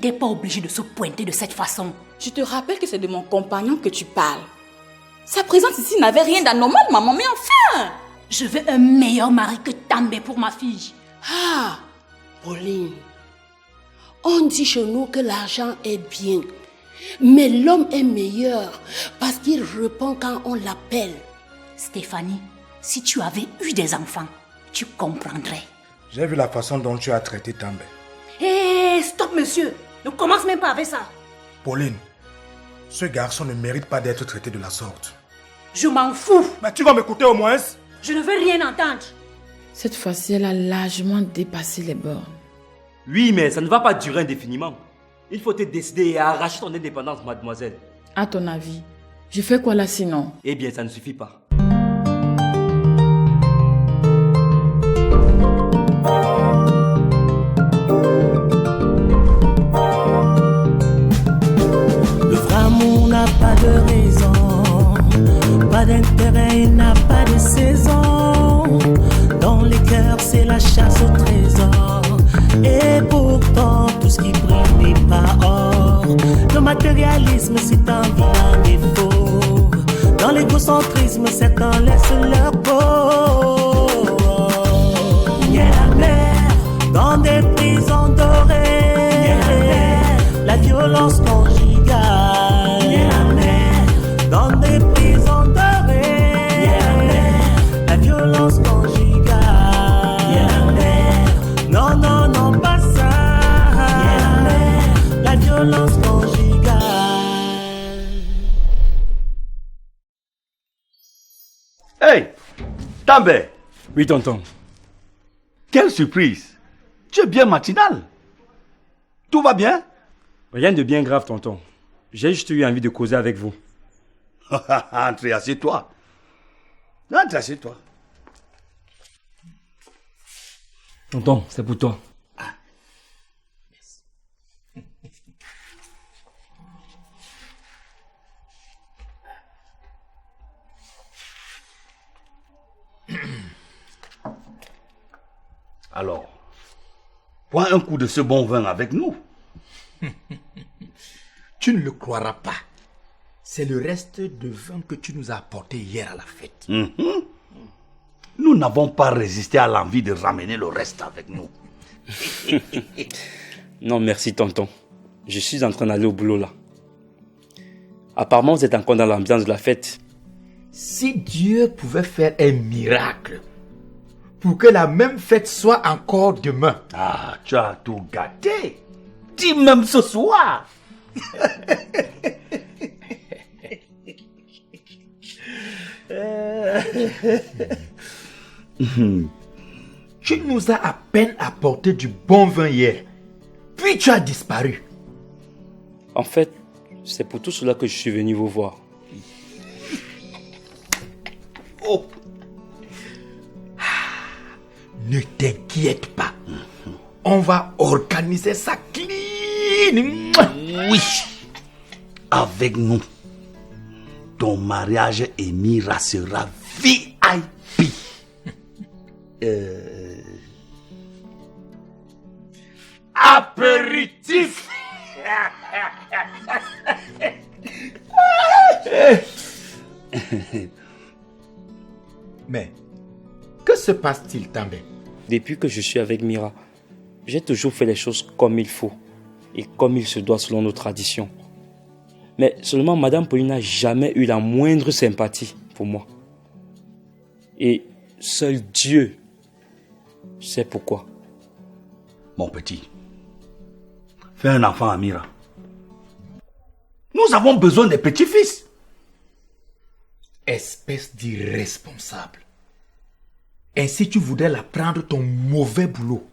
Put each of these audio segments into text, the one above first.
n'était pas obligé de se pointer de cette façon. Je te rappelle que c'est de mon compagnon que tu parles. Sa présence ici n'avait rien d'anormal, maman, mais enfin! Je veux un meilleur mari que També pour ma fille. Ah, Pauline, on dit chez nous que l'argent est bien, mais l'homme est meilleur parce qu'il répond quand on l'appelle. Stéphanie, si tu avais eu des enfants, tu comprendrais. J'ai vu la façon dont tu as traité També. Hé, stop monsieur, ne commence même pas avec ça. Pauline, ce garçon ne mérite pas d'être traité de la sorte. Je m'en fous. Mais tu vas m'écouter au moins. Je ne veux rien entendre. Cette fois-ci, elle a largement dépassé les bornes. Oui, mais ça ne va pas durer indéfiniment. Il faut te décider et arracher ton indépendance, mademoiselle. À ton avis, je fais quoi là sinon? Eh bien, ça ne suffit pas. Le vrai amour n'a pas de raison, pas d'intérêt, il n'a pas de saison. Dans les cœurs, c'est la chasse au trésor. Et pourtant, tout ce qui brille n'est pas or. Le matérialisme, c'est un vilain défaut. Dans l'égocentrisme, certains laissent leur peau. Il y a la mer dans des prisons dorées. La violence conjugale. Il y a la mer dans des prisons dorées. La violence conjugale. Non, non, non, pas ça. La violence conjugale. Hey, També, Oui, tonton. quelle surprise. Tu es bien matinal. Tout va bien? Rien de bien grave, tonton. J'ai juste eu envie de causer avec vous. Entre, assieds-toi. Entre, assieds-toi. Tonton, c'est pour toi. Alors, bois un coup de ce bon vin avec nous. Tu ne le croiras pas. C'est le reste de vin que tu nous as apporté hier à la fête. Nous n'avons pas résisté à l'envie de ramener le reste avec nous. Non, merci, tonton. Je suis en train d'aller au boulot, là. Apparemment, vous êtes encore dans l'ambiance de la fête. Si Dieu pouvait faire un miracle pour que la même fête soit encore demain. Ah, tu as tout gâté. Dis même ce soir. Tu nous as à peine apporté du bon vin hier. Puis tu as disparu. En fait, c'est pour tout cela que je suis venu vous voir. Oh. Ne t'inquiète pas. On va organiser ça clean. Oui. Avec nous, ton mariage Émira sera VIP. Apéritif. Mais, que se passe-t-il, També? Depuis que je suis avec Mira, j'ai toujours fait les choses comme il faut et comme il se doit selon nos traditions. Mais seulement Madame Pauline n'a jamais eu la moindre sympathie pour moi. Et seul Dieu sait pourquoi. Mon petit, fais un enfant à Mira. Nous avons besoin des petits-fils. Espèce d'irresponsable. Ainsi tu voudrais la prendre ton mauvais boulot.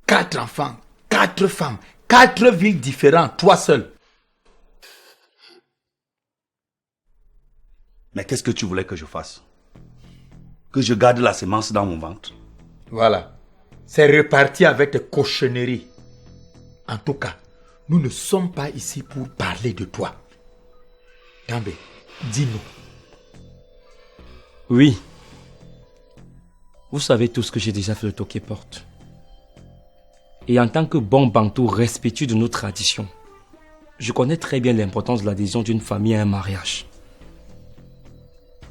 4 enfants, 4 femmes, 4 villes différentes, toi seul. Mais qu'est-ce que tu voulais que je fasse? Que je garde la semence dans mon ventre? Voilà. C'est reparti avec tes cochonneries. En tout cas, nous ne sommes pas ici pour parler de toi. També, dis-nous. Oui. Vous savez tout ce que j'ai déjà fait de Toké Porte. Et en tant que bon Bantou respectueux de nos traditions, je connais très bien l'importance de l'adhésion d'une famille à un mariage.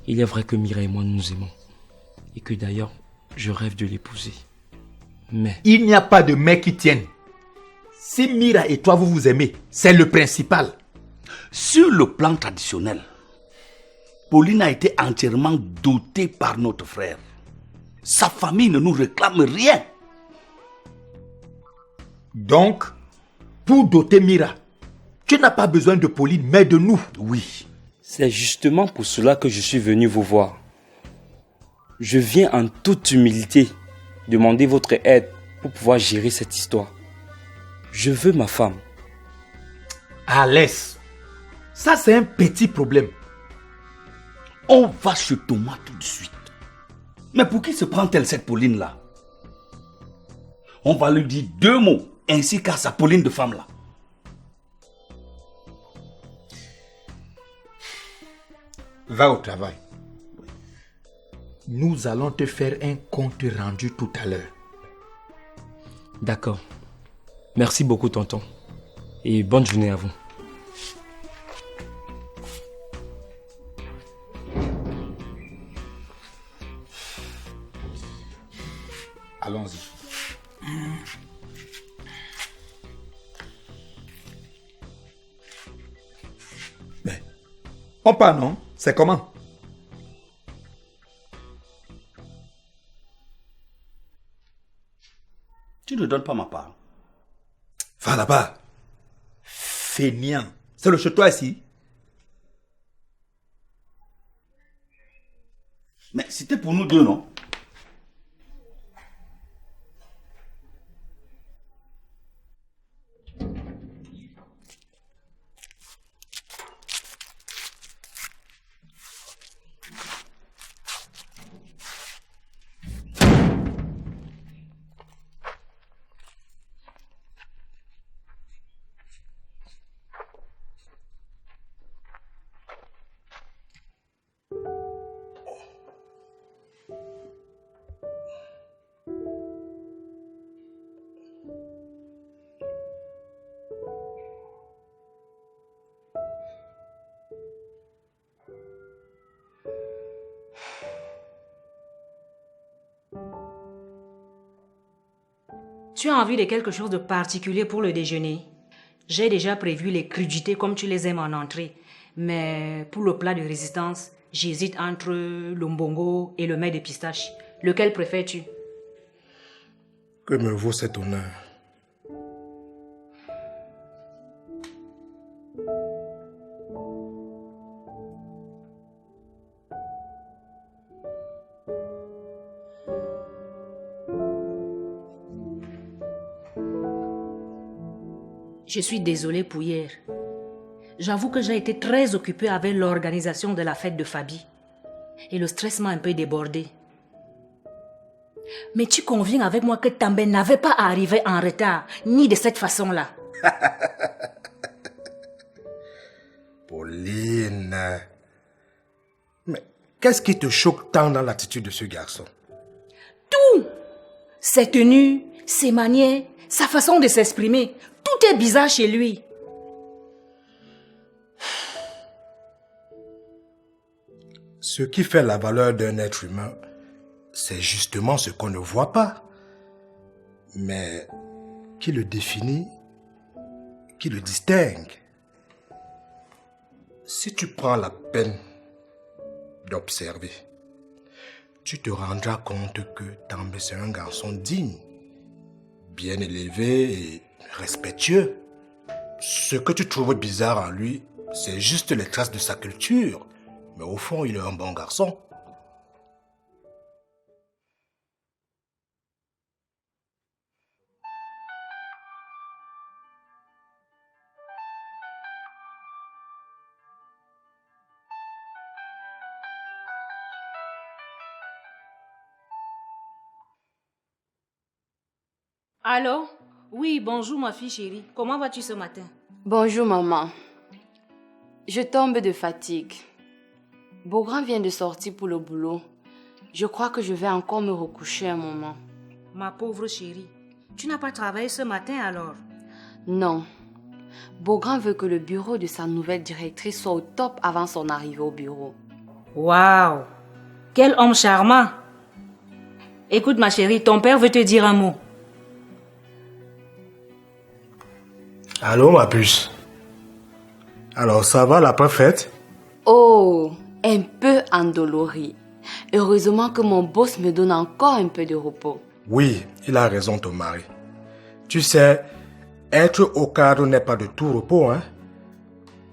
Il est vrai que Mira et moi nous aimons. Et que d'ailleurs, je rêve de l'épouser. Mais... Il n'y a pas de mais qui tienne. Si Mira et toi vous vous aimez, c'est le principal. Sur le plan traditionnel, Pauline a été entièrement dotée par notre frère. Sa famille ne nous réclame rien. Donc, pour doter Mira, tu n'as pas besoin de Pauline, mais de nous. Oui. C'est justement pour cela que je suis venu vous voir. Je viens en toute humilité demander votre aide pour pouvoir gérer cette histoire. Je veux ma femme. Laisse. Ça, c'est un petit problème. On va chez Thomas tout de suite. Mais pour qui se prend-elle cette Pauline-là? On va lui dire 2 mots, ainsi qu'à sa Pauline de femme-là. Va au travail. Nous allons te faire un compte rendu tout à l'heure. D'accord. Merci beaucoup, tonton. Et bonne journée à vous. Allons-y. Mais, on part, non? C'est comment? Tu ne donnes pas ma part. Va là-bas. Fainéant. C'est le chez toi ici? Mais c'était pour nous deux, non? Tu as envie de quelque chose de particulier pour le déjeuner? J'ai déjà prévu les crudités comme tu les aimes en entrée. Mais pour le plat de résistance, j'hésite entre le mbongo et le mets de pistache. Lequel préfères-tu? Que me vaut cet honneur? Je suis désolée pour hier. J'avoue que j'ai été très occupée avec l'organisation de la fête de Fabi. Et le stress m'a un peu débordée. Mais tu conviens avec moi que També n'avait pas à arriver en retard, ni de cette façon-là. Pauline. Mais qu'est-ce qui te choque tant dans l'attitude de ce garçon? Tout! Ses tenues, ses manières, sa façon de s'exprimer. Tout est bizarre chez lui. Ce qui fait la valeur d'un être humain, c'est justement ce qu'on ne voit pas. Mais qui le définit, qui le distingue. Si tu prends la peine d'observer, tu te rendras compte que També c'est un garçon digne, bien élevé et respectueux. Ce que tu trouves bizarre en lui, c'est juste les traces de sa culture. Mais au fond, il est un bon garçon. Allô? Oui, bonjour ma fille chérie. Comment vas-tu ce matin? Bonjour maman. Je tombe de fatigue. Beaugrand vient de sortir pour le boulot. Je crois que je vais encore me recoucher un moment. Ma pauvre chérie, Tu n'as pas travaillé ce matin alors? Non. Beaugrand veut que le bureau de sa nouvelle directrice soit au top avant son arrivée au bureau. Waouh! Quel homme charmant! Écoute ma chérie, ton père veut te dire un mot. Allô, ma puce. Alors, ça va, la préfète? Oh, un peu endolori. Heureusement que mon boss me donne encore un peu de repos. Oui, il a raison, ton mari. Tu sais, être au cadre n'est pas de tout repos, hein.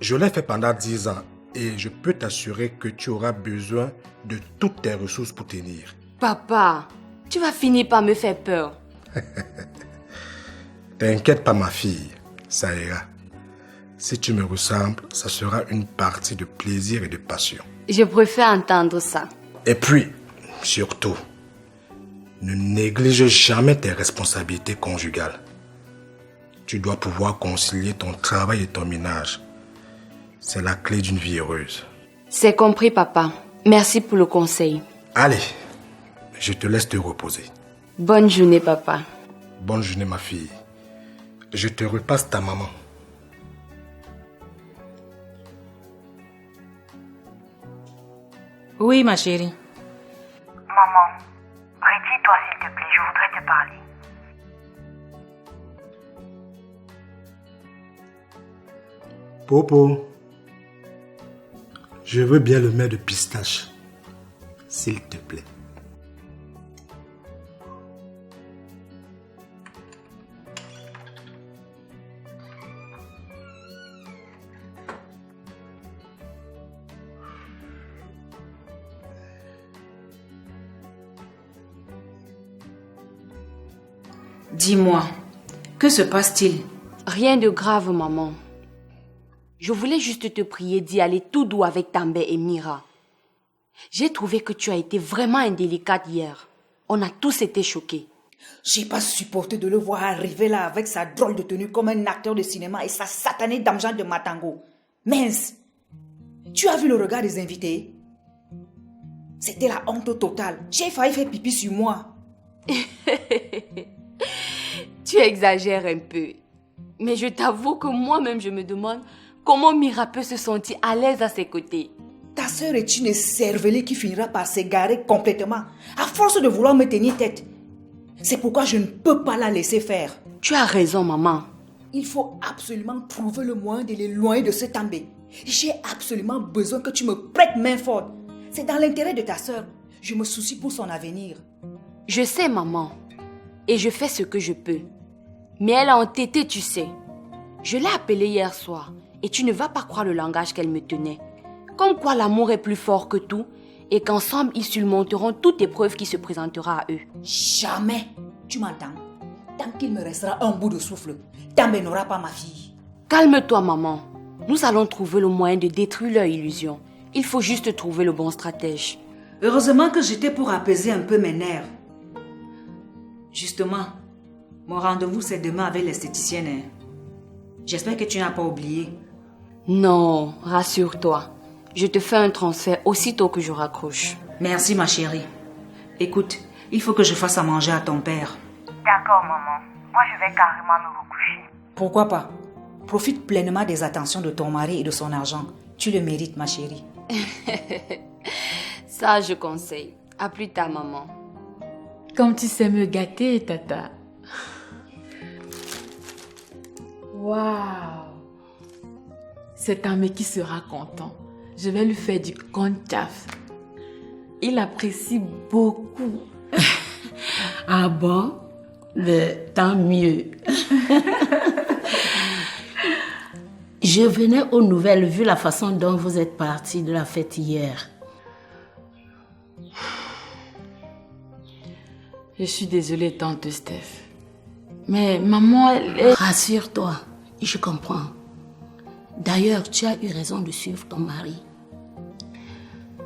Je l'ai fait pendant 10 ans et je peux t'assurer que tu auras besoin de toutes tes ressources pour tenir. Papa, tu vas finir par me faire peur. T'inquiète pas, ma fille, ça ira. Si tu me ressembles, ça sera une partie de plaisir et de passion. Je préfère entendre ça. Et puis, surtout, ne néglige jamais tes responsabilités conjugales. Tu dois pouvoir concilier ton travail et ton ménage. C'est la clé d'une vie heureuse. C'est compris, papa. Merci pour le conseil. Allez, je te laisse te reposer. Bonne journée, papa. Bonne journée, ma fille. Je te repasse ta maman. Oui, ma chérie. Maman, retire-toi s'il te plaît, je voudrais te parler. Popo, je veux bien le mets de pistache, s'il te plaît. Dis-moi, que se passe-t-il? Rien de grave, maman. Je voulais juste te prier d'y aller tout doux avec També et Mira. J'ai trouvé que tu as été vraiment indélicate hier. On a tous été choqués. J'ai pas supporté de le voir arriver là avec sa drôle de tenue comme un acteur de cinéma et sa satanée dame-jean de Matango. Mince! Tu as vu le regard des invités? C'était la honte totale. J'ai failli faire pipi sur moi. Tu exagères un peu. Mais je t'avoue que moi-même je me demande comment Mira peut se sentir à l'aise à ses côtés. Ta sœur est une cervelée qui finira par s'égarer complètement à force de vouloir me tenir tête. C'est pourquoi je ne peux pas la laisser faire. Tu as raison, maman. Il faut absolument trouver le moyen de l'éloigner de ce També. J'ai absolument besoin que tu me prêtes main forte. C'est dans l'intérêt de ta sœur. Je me soucie pour son avenir. Je sais, maman. Et je fais ce que je peux. Mais elle a entêté, tu sais. Je l'ai appelée hier soir et tu ne vas pas croire le langage qu'elle me tenait. Comme quoi l'amour est plus fort que tout et qu'ensemble ils surmonteront toute épreuve qui se présentera à eux. Jamais, tu m'entends? Tant qu'il me restera un bout de souffle, També n'aura pas ma fille. Calme-toi, maman. Nous allons trouver le moyen de détruire leur illusion. Il faut juste trouver le bon stratège. Heureusement que j'étais pour apaiser un peu mes nerfs. Justement, mon rendez-vous c'est demain avec l'esthéticienne. Hein. J'espère que tu n'as pas oublié. Non, rassure-toi. Je te fais un transfert aussitôt que je raccroche. Merci ma chérie. Écoute, il faut que je fasse à manger à ton père. D'accord, maman. Moi, je vais carrément me recoucher. Pourquoi pas? Profite pleinement des attentions de ton mari et de son argent. Tu le mérites, ma chérie. Ça, je conseille. À plus tard, maman. Comme tu sais me gâter, Tata. Waouh! C'est un mec qui sera content. Je vais lui faire du kontchaf. Il apprécie beaucoup. Ah bon? Mais tant mieux. Je venais aux nouvelles vu la façon dont vous êtes partis de la fête hier. Je suis désolée, tante Steph. Mais maman, elle est... Rassure-toi, je comprends. D'ailleurs, tu as eu raison de suivre ton mari.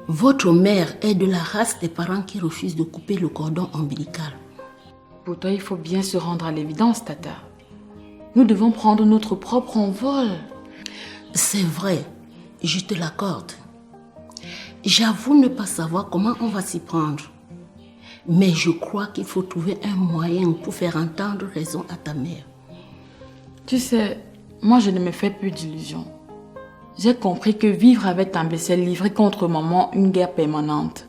Votre mère est de la race des parents qui refusent de couper le cordon ombilical. Pour toi, il faut bien se rendre à l'évidence, Tata. Nous devons prendre notre propre envol. C'est vrai, je te l'accorde. J'avoue ne pas savoir comment on va s'y prendre. Mais je crois qu'il faut trouver un moyen pour faire entendre raison à ta mère. Tu sais, moi je ne me fais plus d'illusions. J'ai compris que vivre avec També, c'est livrer contre maman une guerre permanente.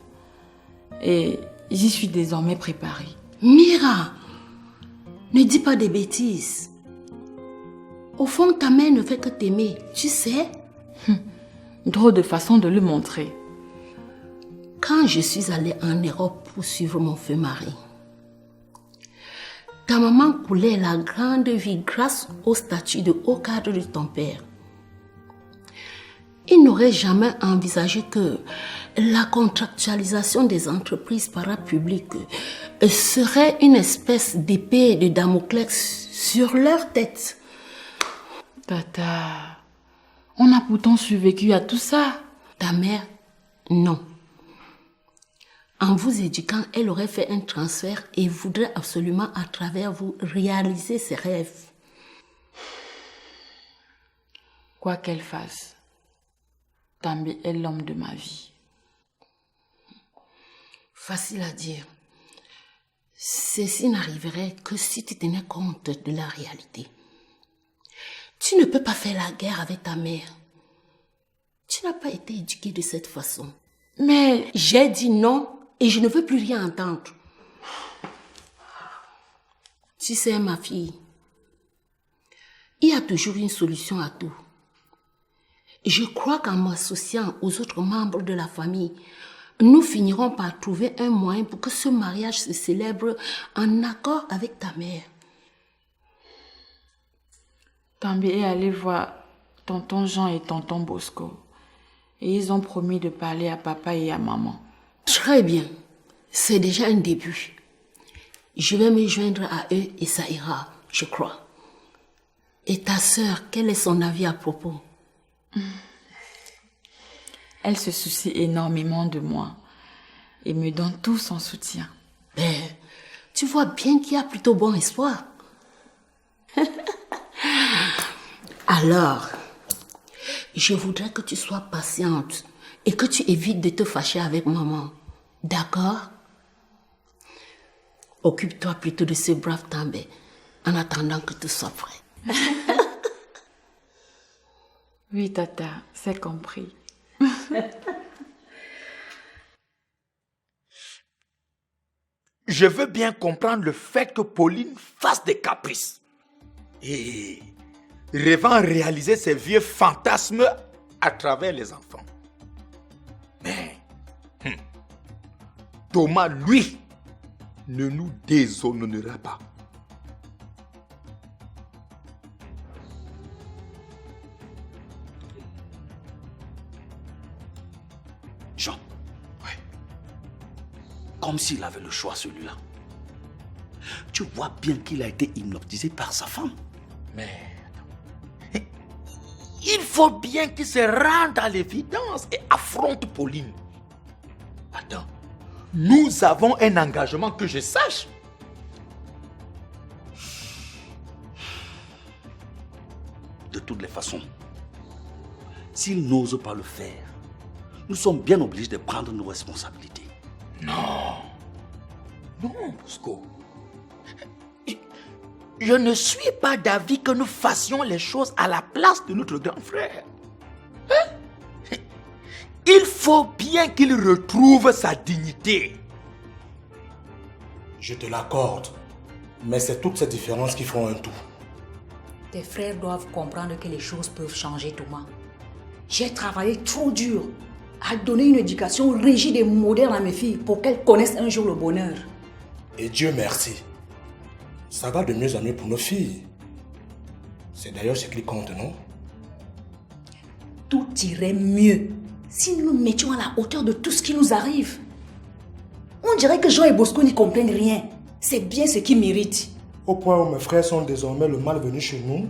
Et j'y suis désormais préparée. Mira, ne dis pas des bêtises. Au fond, ta mère ne fait que t'aimer, tu sais. Drôle de façon de le montrer. Quand je suis allée en Europe pour suivre mon feu mari, ta maman coulait la grande vie grâce au statut de haut cadre de ton père. Il n'aurait jamais envisagé que la contractualisation des entreprises parapubliques serait une espèce d'épée de Damoclès sur leur tête. Tata, on a pourtant survécu à tout ça. Ta mère, non. En vous éduquant, elle aurait fait un transfert et voudrait absolument à travers vous réaliser ses rêves. Quoi qu'elle fasse, També est l'homme de ma vie. Facile à dire. Ceci n'arriverait que si tu tenais compte de la réalité. Tu ne peux pas faire la guerre avec ta mère. Tu n'as pas été éduquée de cette façon. Mais j'ai dit non et je ne veux plus rien entendre. Tu sais, ma fille, il y a toujours une solution à tout. Je crois qu'en m'associant aux autres membres de la famille, nous finirons par trouver un moyen pour que ce mariage se célèbre en accord avec ta mère. També est allé voir tonton Jean et tonton Bosco. Et ils ont promis de parler à papa et à maman. Très bien. C'est déjà un début. Je vais me joindre à eux et ça ira, je crois. Et ta sœur, quel est son avis à propos? Elle se soucie énormément de moi et me donne tout son soutien. Ben, tu vois bien qu'il y a plutôt bon espoir. Alors, je voudrais que tu sois patiente et que tu évites de te fâcher avec maman. D'accord? Occupe-toi plutôt de ce brave També en attendant que tout soit prêt. Oui, tata, c'est compris. Je veux bien comprendre le fait que Pauline fasse des caprices. Et rêvant réaliser ses vieux fantasmes à travers les enfants. Mais Thomas, lui, ne nous déshonorera pas. Jean. Ouais. Comme s'il avait le choix, celui-là. Tu vois bien qu'il a été hypnotisé par sa femme. Mais il faut bien qu'il se rende à l'évidence et affronte Pauline. Attends, nous avons un engagement que je sache. De toutes les façons, s'il n'ose pas le faire, nous sommes bien obligés de prendre nos responsabilités. Non, Bosco. Je ne suis pas d'avis que nous fassions les choses à la place de notre grand frère. Hein? Il faut bien qu'il retrouve sa dignité. Je te l'accorde, mais c'est toutes ces différences qui font un tout. Tes frères doivent comprendre que les choses peuvent changer, Thomas. J'ai travaillé trop dur à donner une éducation rigide et moderne à mes filles pour qu'elles connaissent un jour le bonheur. Et Dieu merci. Ça va de mieux en mieux pour nos filles. C'est d'ailleurs ce qui compte, non? Tout irait mieux si nous nous mettions à la hauteur de tout ce qui nous arrive. On dirait que Jean et Bosco n'y comprennent rien. C'est bien ce qu'ils méritent. Au point où mes frères sont désormais le mal venu chez nous.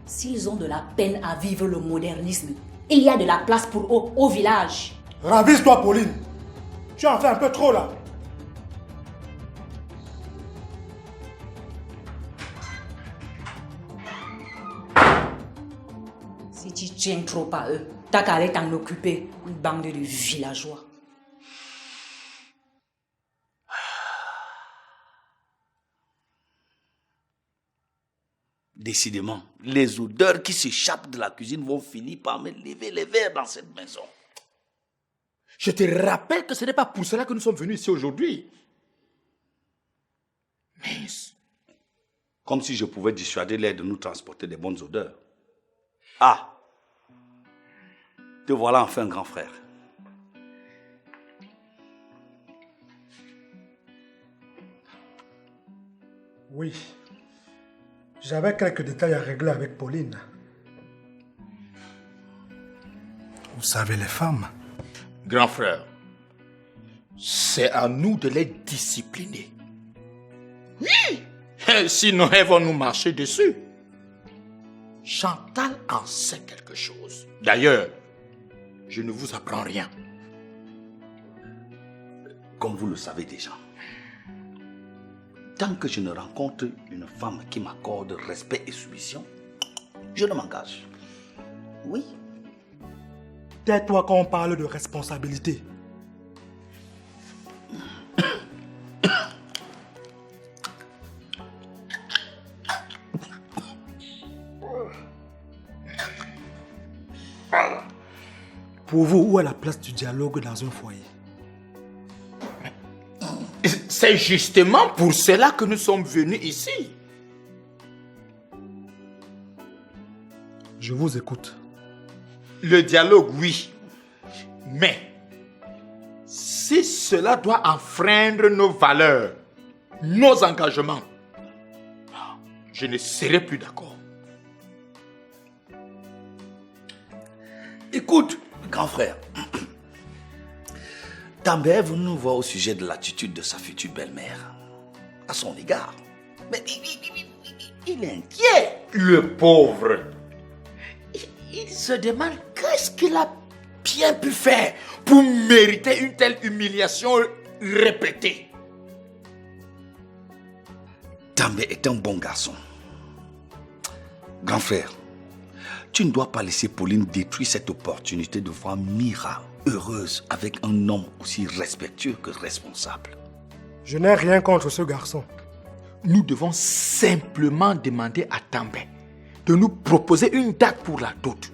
S'ils ont de la peine à vivre le modernisme, il y a de la place pour eux au village. Ravise-toi, Pauline. Tu en fais un peu trop là. Si tu tiens trop à eux, t'as qu'à aller t'en occuper. Une bande de villageois. Décidément, les odeurs qui s'échappent de la cuisine vont finir par me lever les verres dans cette maison. Je te rappelle que ce n'est pas pour cela que nous sommes venus ici aujourd'hui. Mince. Comme si je pouvais dissuader l'air de nous transporter des bonnes odeurs. Ah! Te voilà enfin, grand frère. Oui. J'avais quelques détails à régler avec Pauline. Vous savez, les femmes. Grand frère, c'est à nous de les discipliner. Oui! Sinon, elles vont nous marcher dessus. Chantal en sait quelque chose. D'ailleurs, je ne vous apprends rien. Comme vous le savez déjà, tant que je ne rencontre une femme qui m'accorde respect et soumission, je ne m'engage. Oui. Tais-toi quand on parle de responsabilité. Pour vous, où est la place du dialogue dans un foyer? C'est justement pour cela que nous sommes venus ici. Je vous écoute. Le dialogue, oui. Mais, si cela doit enfreindre nos valeurs, nos engagements, je ne serai plus d'accord. Écoute, grand frère, També est venu nous voir au sujet de l'attitude de sa future belle-mère à son égard. Mais il est inquiet. Le pauvre. Il se demande qu'est-ce qu'il a bien pu faire pour mériter une telle humiliation répétée. També est un bon garçon. Grand frère, tu ne dois pas laisser Pauline détruire cette opportunité de voir Mira heureuse avec un homme aussi respectueux que responsable. Je n'ai rien contre ce garçon. Nous devons simplement demander à També de nous proposer une date pour la dot.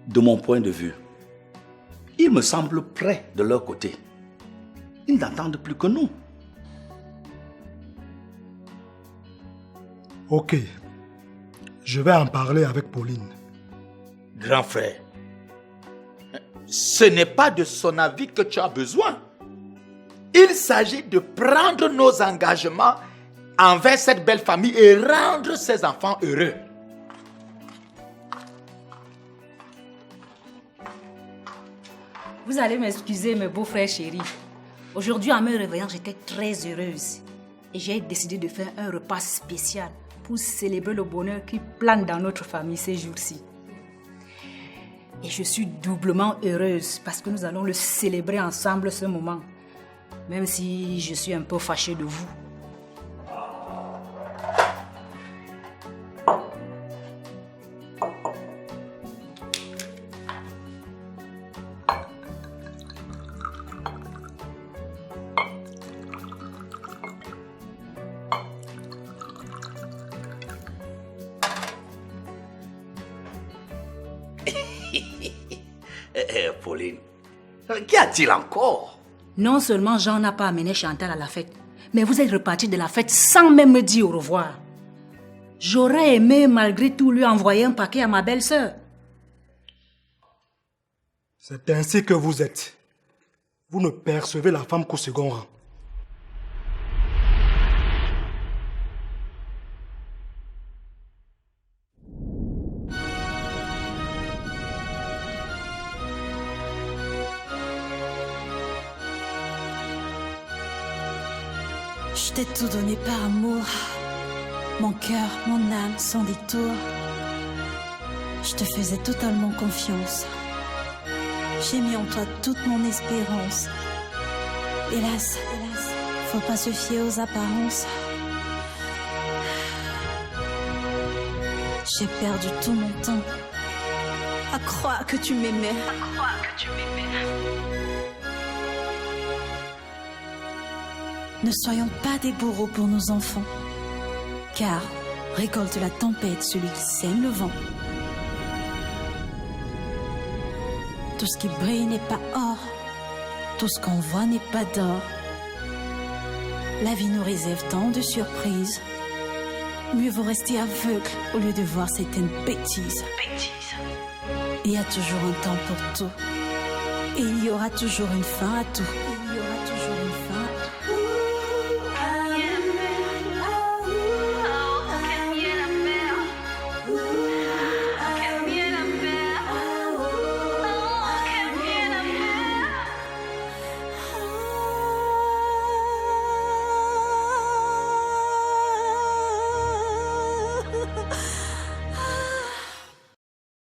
De mon point de vue, il me semble prêt de leur côté. Ils n'attendent plus que nous. Ok. Je vais en parler avec Pauline. Grand frère, ce n'est pas de son avis que tu as besoin. Il s'agit de prendre nos engagements envers cette belle famille et rendre ses enfants heureux. Vous allez m'excuser, mes beaux frères chéris. Aujourd'hui, en me réveillant, j'étais très heureuse. Et j'ai décidé de faire un repas spécial pour célébrer le bonheur qui plane dans notre famille ces jours-ci. Et je suis doublement heureuse parce que nous allons le célébrer ensemble ce moment. Même si je suis un peu fâchée de vous. Pauline, qu'y a-t-il encore? Non seulement Jean n'a pas amené Chantal à la fête, mais vous êtes reparti de la fête sans même me dire au revoir. J'aurais aimé malgré tout lui envoyer un paquet à ma belle-sœur. C'est ainsi que vous êtes. Vous ne percevez la femme qu'au second rang. Je t'ai tout donné par amour. Mon cœur, mon âme, sans détour. Je te faisais totalement confiance. J'ai mis en toi toute mon espérance. Hélas, faut pas se fier aux apparences. J'ai perdu tout mon temps à croire que tu m'aimais. Ne soyons pas des bourreaux pour nos enfants. Car récolte la tempête celui qui sème le vent. Tout ce qui brille n'est pas or, tout ce qu'on voit n'est pas d'or. La vie nous réserve tant de surprises. Mieux vaut rester aveugle au lieu de voir certaines bêtises. Il y a toujours un temps pour tout. Et il y aura toujours une fin à tout.